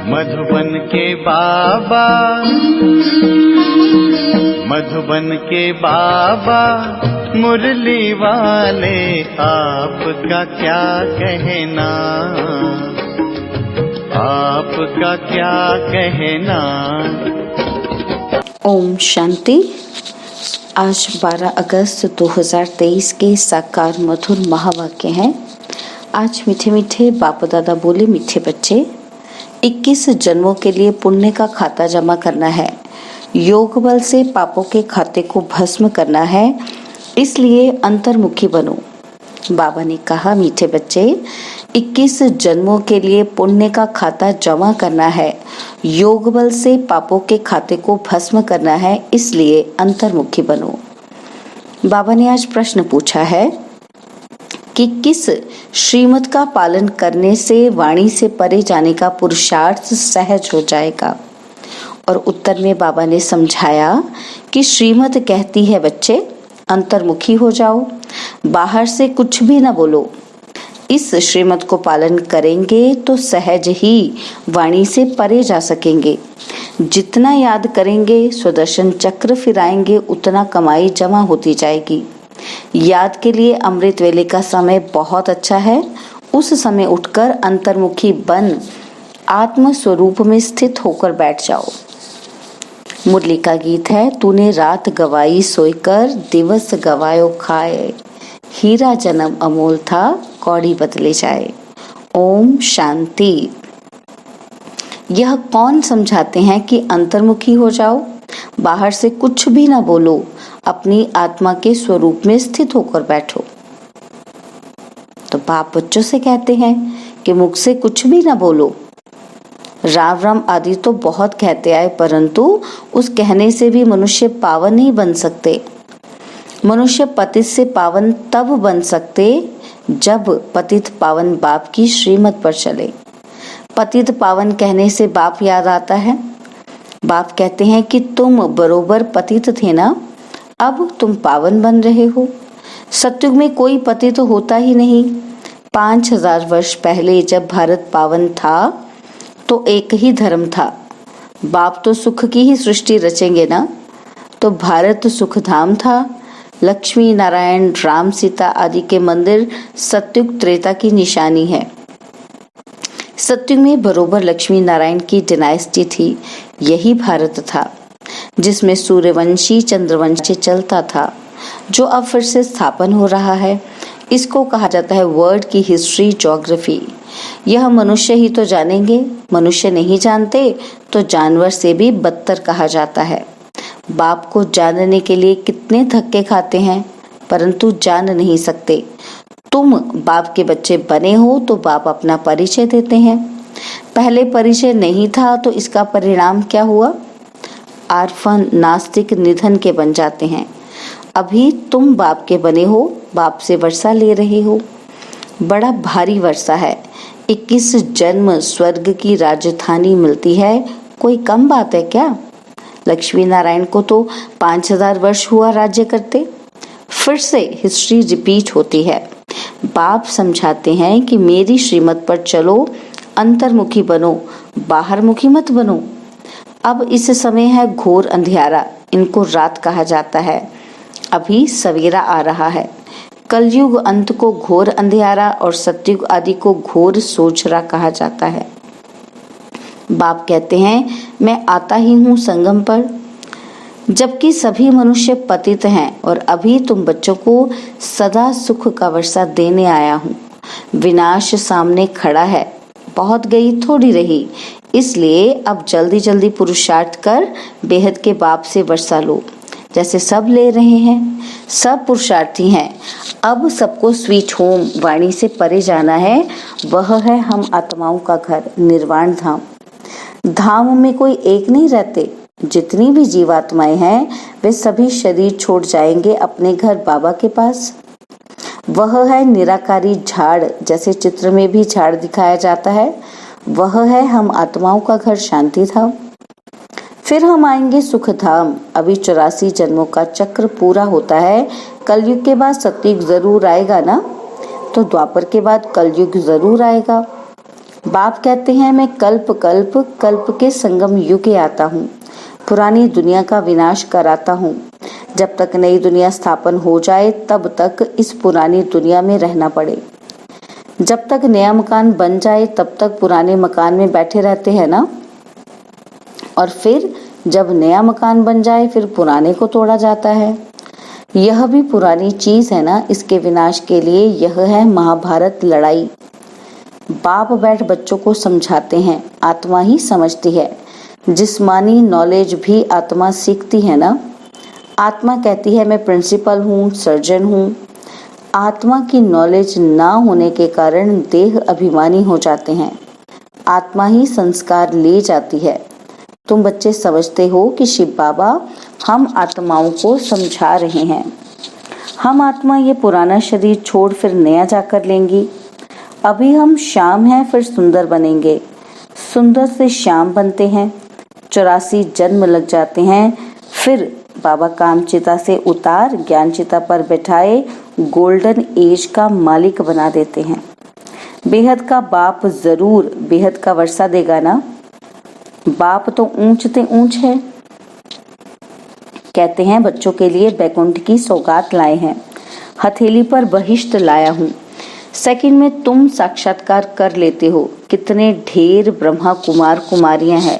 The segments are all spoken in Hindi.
मधुबन के बाबा, मधुबन के बाबा मुरली वाले, आपका क्या कहना, आपका क्या कहना। ओम शांति। आज 12 अगस्त 2023 के साकार मधुर महावाक्य हैं। आज मीठे मीठे बाप दादा बोले, मीठे बच्चे, 21 जन्मों के लिए पुण्य का खाता जमा करना है, योग बल से पापों के खाते को भस्म करना है, इसलिए अंतर्मुखी बनो। बाबा ने कहा, मीठे बच्चे, 21 जन्मों के लिए पुण्य का खाता जमा करना है, योग बल से पापों के खाते को भस्म करना है, इसलिए अंतर्मुखी बनो। बाबा ने आज प्रश्न पूछा है कि किस श्रीमत का पालन करने से वाणी से परे जाने का पुरुषार्थ सहज हो जाएगा। और उत्तर में बाबा ने समझाया कि श्रीमत कहती है, बच्चे अंतर्मुखी हो जाओ, बाहर से कुछ भी ना बोलो। इस श्रीमत को पालन करेंगे तो सहज ही वाणी से परे जा सकेंगे। जितना याद करेंगे, सुदर्शन चक्र फिराएंगे, उतना कमाई जमा होती जाएगी। याद के लिए अमृत वेले का समय बहुत अच्छा है। उस समय उठकर अंतर्मुखी बन आत्म स्वरूप में स्थित होकर बैठ जाओ। मुरली का गीत है, तूने रात गवाई सोईकर, दिवस गवायो खाए, हीरा जन्म अमोल था, कौड़ी बदले जाए। ओम शांति। यह कौन समझाते हैं कि अंतर्मुखी हो जाओ, बाहर से कुछ भी ना बोलो, अपनी आत्मा के स्वरूप में स्थित होकर बैठो। तो बाप बच्चों से कहते हैं कि मुख से कुछ भी ना बोलो। राम राम आदि तो बहुत कहते आए, परंतु उस कहने से भी मनुष्य पावन नहीं बन सकते। मनुष्य पतित से पावन तब बन सकते जब पतित पावन बाप की श्रीमत पर चले। पतित पावन कहने से बाप याद आता है। बाप कहते हैं कि तुम बरोबर पतित थे ना, अब तुम पावन बन रहे हो। सतयुग में कोई पतित होता ही नहीं। 5000 वर्ष पहले जब भारत पावन था तो एक ही धर्म था। बाप तो सुख की ही सृष्टि रचेंगे ना, तो भारत सुखधाम था। लक्ष्मी नारायण राम सीता आदि के मंदिर सतयुग त्रेता की निशानी है। सतयुग में बरोबर लक्ष्मी नारायण की डायनेस्टी थी। यही भारत था जिसमें सूर्यवंशी चंद्रवंशी चलता था, जो अब फिर से स्थापन हो रहा है। इसको कहा जाता है वर्ल्ड की हिस्ट्री ज्योग्राफी। यह मनुष्य ही तो जानेंगे, मनुष्य नहीं जानते तो जानवर से भी बदतर कहा जाता है। बाप को जानने के लिए कितने धक्के खाते हैं, परंतु जान नहीं सकते। तुम बाप के बच्चे बने हो तो बाप अपना परिचय देते हैं। पहले परिचय नहीं था तो इसका परिणाम क्या हुआ? आर्फन नास्तिक निधन के बन जाते हैं। अभी तुम बाप के बने हो, बाप से वर्षा ले रहे हो। बड़ा भारी वर्षा है। 21 जन्म स्वर्ग की राजधानी मिलती है, कोई कम बात है क्या? लक्ष्मी नारायण को तो 5000 वर्ष हुआ राज्य करते। फिर से हिस्ट्री रिपीट होती है। बाप समझाते हैं कि मेरी श्रीमत पर चलो, अंतर्मुखी बनो, बाहरमुखी मत बनो। अब इस समय है घोर अंधियारा, इनको रात कहा जाता है। अभी सवेरा आ रहा है। कलयुग अंत को घोर अंधियारा और सतयुग आदि को घोर सोचरा कहा जाता है। बाप कहते हैं, मैं आता ही हूँ संगम पर, जबकि सभी मनुष्य पतित हैं, और अभी तुम बच्चों को सदा सुख का वर्षा देने आया हूँ। विनाश सामने खड़ा है, बहुत गई थोड़ी रही, इसलिए अब जल्दी जल्दी पुरुषार्थ कर बेहद के बाप से वर्षा लो। जैसे सब ले रहे हैं, सब पुरुषार्थी हैं। अब सबको स्वीट होम वाणी से परे जाना है। वह है हम आत्माओं का घर, निर्वाण धाम। धाम में कोई एक नहीं रहते। जितनी भी जीवात्माएं हैं वे सभी शरीर छोड़ जाएंगे अपने घर बाबा के पास। वह है निराकारी झाड़, जैसे चित्र में भी झाड़ दिखाया जाता है। वह है हम आत्माओं का घर, शांति धाम। फिर हम आएंगे सुख धाम। अभी 84 जन्मों का चक्र पूरा होता है। कलयुग के बाद सतयुग जरूर आएगा ना, तो द्वापर के बाद कलयुग जरूर आएगा। बाप कहते हैं मैं कल्प कल्प कल्प के संगम युग आता हूँ, पुरानी दुनिया का विनाश कराता हूँ। जब तक नई दुनिया स्थापन हो जाए तब तक इस पुरानी दुनिया में रहना पड़े। जब तक नया मकान बन जाए तब तक पुराने मकान में बैठे रहते हैं ना, और फिर जब नया मकान बन जाए फिर पुराने को तोड़ा जाता है। यह भी पुरानी चीज है ना, इसके विनाश के लिए यह है महाभारत लड़ाई। बाप बैठ बच्चों को समझाते हैं, आत्मा ही समझती है। जिस्मानी नॉलेज भी आत्मा सीखती है ना। आत्मा कहती है मैं प्रिंसिपल हूँ, सर्जन हूँ। आत्मा की नॉलेज ना होने के कारण देह अभिमानी हो जाते हैं। आत्मा ही संस्कार ले जाती है। तुम बच्चे समझते हो कि शिव बाबा हम आत्माओं को समझा रहे हैं। हम आत्मा ये पुराना शरीर छोड़ फिर नया जाकर लेंगी। अभी हम श्याम हैं, फिर सुंदर बनेंगे। सुंदर से श्याम बनते हैं। 84 जन्म लग जाते हैं। फिर बाबा कामचिता से उतार ज्ञानचिता पर बैठाए गोल्डन एज का मालिक बना देते हैं। बेहद का बाप जरूर बेहद का वर्षा देगा ना। बाप तो ऊंच ते ऊंच है। कहते हैं बच्चों के लिए बैकुंठ की सौगात लाए हैं। हथेली पर बहिष्ट लाया हूँ। सेकंड में तुम साक्षात्कार कर लेते हो। कितने ढेर ब्रह्मा कुमार कुमारियां हैं।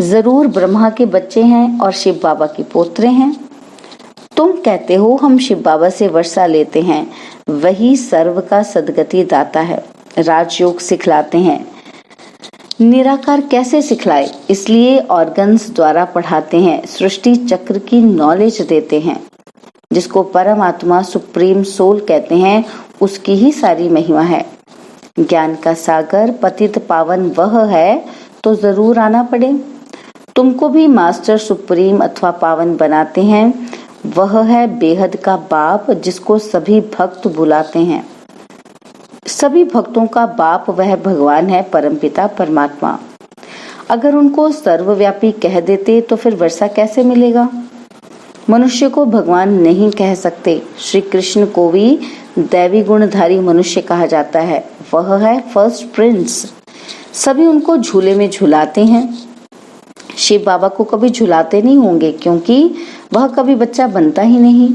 जरूर ब्रह्मा के बच्चे हैं और शिव बाबा के पोत्रे हैं। तुम कहते हो हम शिव बाबा से वर्षा लेते हैं। वही सर्व का सदगति दाता है। राजयोग सिखलाते हैं। निराकार कैसे सिखलाए, इसलिए ऑर्गन्स द्वारा पढ़ाते हैं। सृष्टि चक्र की नॉलेज देते हैं। जिसको परमात्मा सुप्रीम सोल कहते हैं उसकी ही सारी महिमा है। ज्ञान का सागर पतित पावन वह है तो जरूर आना पड़े। तुमको भी मास्टर सुप्रीम अथवा पावन बनाते हैं। वह है बेहद का बाप जिसको सभी भक्त बुलाते हैं। सभी भक्तों का बाप वह भगवान है, परमपिता परमात्मा। अगर उनको सर्वव्यापी कह देते तो फिर वर्षा कैसे मिलेगा। मनुष्य को भगवान नहीं कह सकते। श्री कृष्ण को भी दैवी गुणधारी मनुष्य कहा जाता है। वह है फर्स्ट प्रिंस। सभी उनको झूले में झुलाते हैं। शिव बाबा को कभी झुलाते नहीं होंगे क्योंकि वह कभी बच्चा बनता ही नहीं।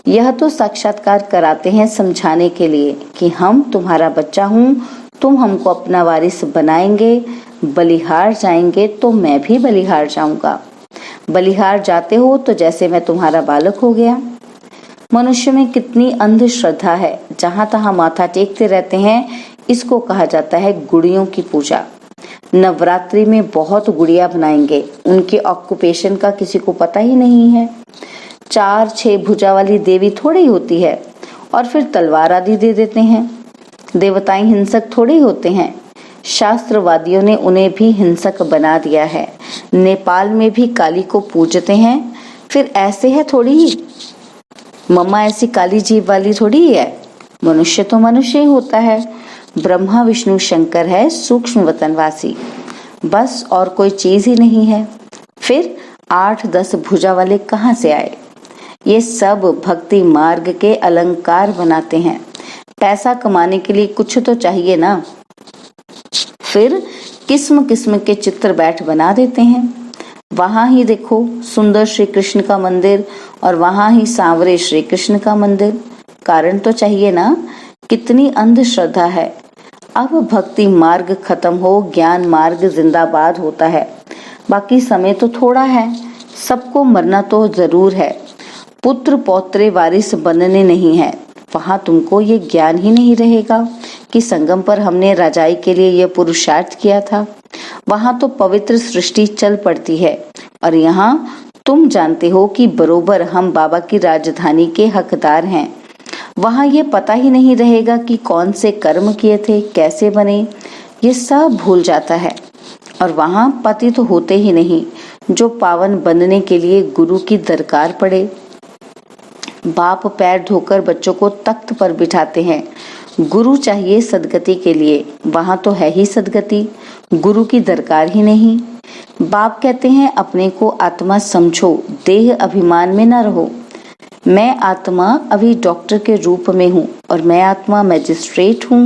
यह तो साक्षात्कार कराते हैं समझाने के लिए कि हम तुम्हारा बच्चा हूँ, तुम हमको अपना वारिस बनाएंगे। बलिहार जाएंगे तो मैं भी बलिहार जाऊंगा। बलिहार जाते हो तो जैसे मैं तुम्हारा बालक हो गया। मनुष्य में कितनी अंधश्रद्धा है, जहाँ तहाँ माथा टेकते रहते हैं। इसको कहा जाता है गुड़ियों की पूजा। नवरात्रि में बहुत गुड़िया बनाएंगे। उनके ऑक्यूपेशन का किसी को पता ही नहीं है। 4-6 भुजा वाली देवी थोड़ी होती है और फिर तलवार आदि दे देते हैं। देवताएं हिंसक थोड़ी होते हैं। शास्त्रवादियों ने उन्हें भी हिंसक बना दिया है। नेपाल में भी काली को पूजते हैं। फिर ऐसे है थोड़ी ही, मम्मा ऐसी काली जीव वाली थोड़ी ही है। मनुष्य तो मनुष्य ही होता है। ब्रह्मा विष्णु शंकर है सूक्ष्म वतनवासी, बस और कोई चीज ही नहीं है। फिर 8-10 भुजा वाले कहाँ से आए। ये सब भक्ति मार्ग के अलंकार बनाते हैं। पैसा कमाने के लिए कुछ तो चाहिए ना। फिर किस्म किस्म के चित्र बैठ बना देते हैं। वहां ही देखो सुंदर श्री कृष्ण का मंदिर और वहां ही सांवरे श्री कृष्ण का मंदिर। कारण तो चाहिए ना। कितनी अंधश्रद्धा है। अब भक्ति मार्ग खत्म हो, ज्ञान मार्ग जिंदाबाद होता है। बाकी समय तो थोड़ा है। सबको मरना तो जरूर है। पुत्र पौत्रे वारिस बनने नहीं है। वहां तुमको ये ज्ञान ही नहीं रहेगा कि संगम पर हमने राजाई के लिए यह पुरुषार्थ किया था। वहां तो पवित्र सृष्टि चल पड़ती है और यहाँ तुम जानते हो कि बरोबर हम बाबा की राजधानी के हकदार हैं। वहां ये पता ही नहीं रहेगा कि कौन से कर्म किए थे, कैसे बने, ये सब भूल जाता है। और वहां पति तो होते ही नहीं जो पावन बनने के लिए गुरु की दरकार पड़े। बाप पैर धोकर बच्चों को तख्त पर बिठाते हैं। गुरु चाहिए सदगति के लिए। वहां तो है ही सदगति, गुरु की दरकार ही नहीं। बाप कहते हैं अपने को आत्मा समझो, देह अभिमान में न रहो। मैं आत्मा अभी डॉक्टर के रूप में हूँ और मैं आत्मा मैजिस्ट्रेट हूँ।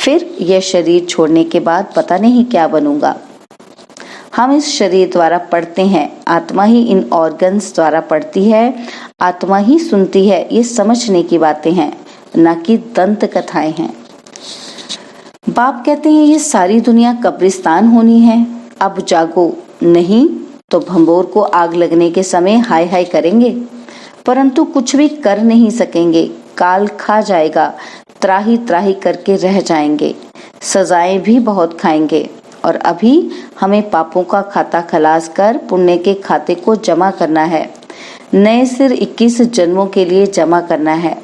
फिर यह शरीर छोड़ने के बाद पता नहीं क्या बनूंगा। हम इस शरीर द्वारा पढ़ते हैं, आत्मा ही इन ऑर्गन्स द्वारा पढ़ती है, आत्मा ही सुनती है। ये समझने की बातें हैं, न कि दंत कथाएं हैं। बाप कहते हैं ये सारी दुनिया कब्रिस्तान होनी है, अब जागो, नहीं तो भंबोर को आग लगने के समय हाय हाय करेंगे, परंतु कुछ भी कर नहीं सकेंगे। काल खा जाएगा, त्राही त्राही करके रह जाएंगे, सजाएं भी बहुत खाएंगे। और अभी हमें पापों का खाता खलास कर पुण्य के खाते को जमा करना है। नए सिर 21 जन्मों के लिए जमा करना है।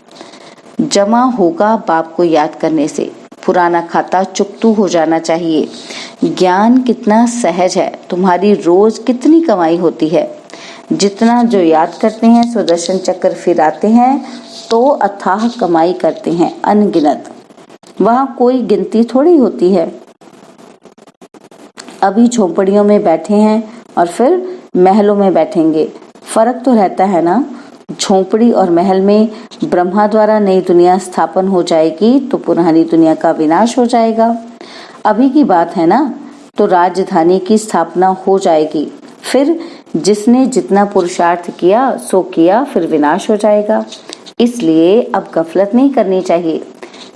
जमा होगा बाप को याद करने से। पुराना खाता चुकतू हो जाना चाहिए। ज्ञान कितना सहज है, तुम्हारी रोज कितनी कमाई होती है। जितना जो याद करते हैं, सुदर्शन चक्र फिराते हैं तो अथाह कमाई करते हैं, अनगिनत। वहां कोई गिनती थोड़ी होती है। अभी झोपड़ियों में बैठे हैं और फिर महलों में बैठेंगे, फर्क तो रहता है ना। झोपड़ी और महल में ब्रह्मा द्वारा नई दुनिया स्थापन हो जाएगी तो पुरानी दुनिया का विनाश हो जाएगा। अभी की बात है ना, तो राजधानी की स्थापना हो जाएगी। फिर जिसने जितना पुरुषार्थ किया सो किया, फिर विनाश हो जाएगा। इसलिए अब गफलत नहीं करनी चाहिए।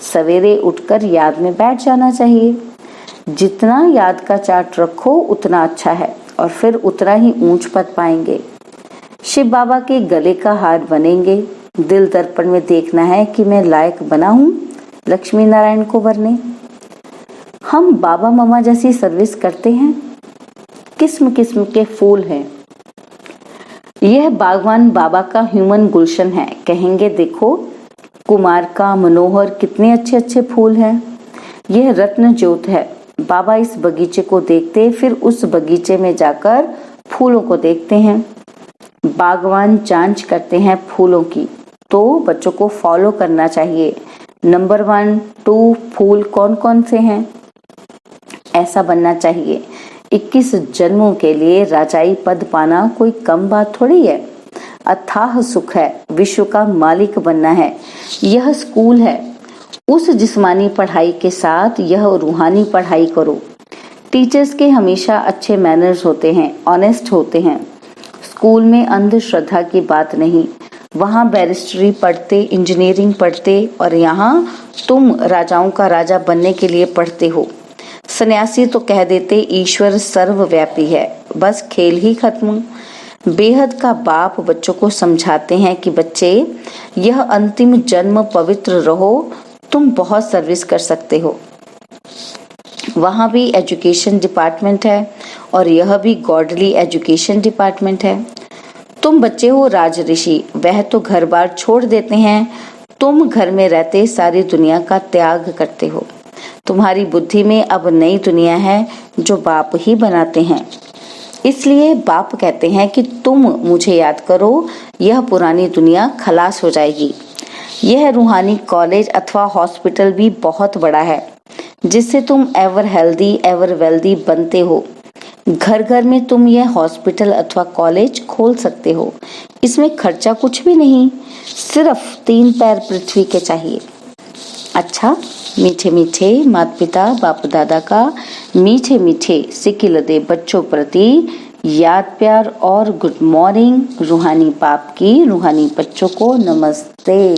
सवेरे उठकर याद में बैठ जाना चाहिए। जितना याद का चार्ट रखो उतना अच्छा है, और फिर उतना ही ऊंच पद पाएंगे। शिव बाबा के गले का हार बनेंगे। दिल दर्पण में देखना है कि मैं लायक बना हूँ लक्ष्मी नारायण को वरने। हम बाबा मामा जैसी सर्विस करते हैं। किस्म किस्म के फूल हैं। यह बागवान बाबा का ह्यूमन गुलशन है। कहेंगे देखो कुमार का मनोहर, कितने अच्छे अच्छे फूल हैं। यह रत्न ज्योत है। बाबा इस बगीचे को देखते, फिर उस बगीचे में जाकर फूलों को देखते हैं। बागवान जांच करते हैं फूलों की, तो बच्चों को फॉलो करना चाहिए। नंबर 1, 2 फूल कौन कौन से हैं, ऐसा बनना चाहिए। 21 जन्मों के लिए राजाई पद पाना कोई कम बात थोड़ी है। अथाह सुख है, विश्व का मालिक बनना है। यह स्कूल है। उस जिस्मानी पढ़ाई के साथ यह रूहानी पढ़ाई करो। टीचर्स के हमेशा अच्छे मैनर्स होते हैं, ऑनेस्ट होते हैं। स्कूल में अंधश्रद्धा की बात नहीं। वहाँ बैरिस्ट्री पढ़ते, इंजीनियरिंग पढ़ते, और यहाँ तुम राजाओं का राजा बनने के लिए पढ़ते हो। सन्यासी तो कह देते ईश्वर सर्वव्यापी है, बस खेल ही खत्म। बेहद का बाप बच्चों को समझाते हैं कि बच्चे, यह अंतिम जन्म पवित्र रहो, तुम बहुत सर्विस कर सकते हो। वहाँ भी एजुकेशन डिपार्टमेंट है और यह भी गॉडली एजुकेशन डिपार्टमेंट है। तुम बच्चे हो राज ऋषि, वह तो घर बार छोड़ देते हैं। तुम घर में रहते सारी दुनिया का त्याग करते हो। तुम्हारी बुद्धि में अब नई दुनिया है जो बाप ही बनाते हैं। इसलिए बाप कहते हैं कि तुम मुझे याद करो, यह पुरानी दुनिया खलास हो जाएगी। यह रूहानी कॉलेज अथवा हॉस्पिटल भी बहुत बड़ा है, जिससे तुम एवर हेल्दी एवर वेल्दी बनते हो। घर घर में तुम यह हॉस्पिटल अथवा कॉलेज खोल सकते हो। इसमें खर्चा कुछ भी नहीं, सिर्फ 3 पैर पृथ्वी के चाहिए। अच्छा, मीठे मीठे माता पिता बाप दादा का मीठे मीठे सिकिलदे बच्चों प्रति याद प्यार और गुड मॉर्निंग। रूहानी बाप की रूहानी बच्चों को नमस्ते।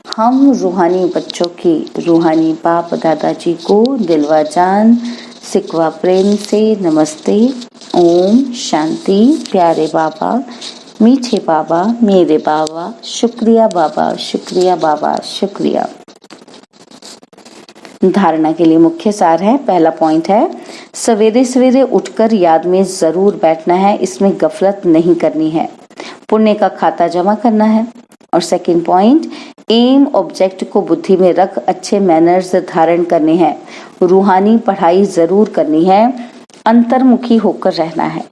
हम रूहानी बच्चों की रूहानी बाप दादाजी को दिलवा जान सिकवा प्रेम से नमस्ते। ओम शांति। प्यारे बाबा, मीठे बाबा, मेरे बाबा, शुक्रिया बाबा, शुक्रिया बाबा, शुक्रिया। धारणा के लिए मुख्य सार है। पहला पॉइंट है, सवेरे सवेरे उठकर याद में जरूर बैठना है, इसमें गफलत नहीं करनी है, पुण्य का खाता जमा करना है। और सेकंड पॉइंट, एम ऑब्जेक्ट को बुद्धि में रख अच्छे मैनर्स धारण करने हैं, रूहानी पढ़ाई जरूर करनी है, अंतर्मुखी होकर रहना है।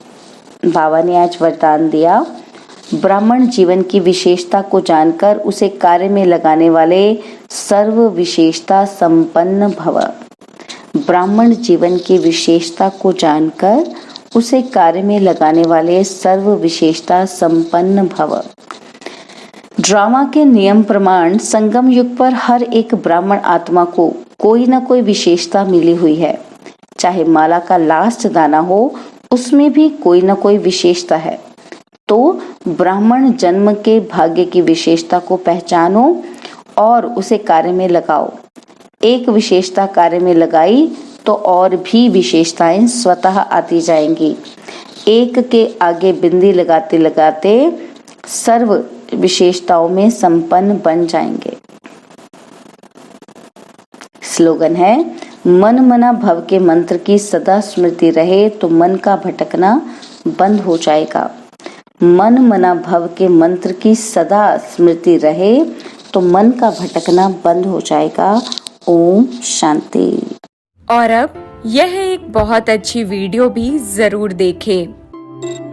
बाबा ने आज वरदान दिया, ब्राह्मण जीवन की विशेषता को जानकर उसे कार्य में लगाने वाले सर्व विशेषता संपन्न भव। ब्राह्मण जीवन की विशेषता को जानकर उसे कार्य में लगाने वाले सर्व विशेषता संपन्न भव। ड्रामा के नियम प्रमाण संगम युग पर हर एक ब्राह्मण आत्मा को कोई न कोई विशेषता मिली हुई है। चाहे माला का लास्ट दाना हो, उसमें भी कोई न कोई विशेषता है। तो ब्राह्मण जन्म के भाग्य की विशेषता को पहचानो और उसे कार्य में लगाओ। एक विशेषता कार्य में लगाई तो और भी विशेषताएं स्वतः आती जाएंगी। एक के आगे बिंदी लगाते लगाते सर्व विशेषताओं में संपन्न बन जाएंगे। स्लोगन है, मन मना भव के मंत्र की सदा स्मृति रहे तो मन का भटकना बंद हो जाएगा। मन मना भव के मंत्र की सदा स्मृति रहे तो मन का भटकना बंद हो जाएगा। ओम शांति। और अब यह एक बहुत अच्छी वीडियो भी जरूर देखें।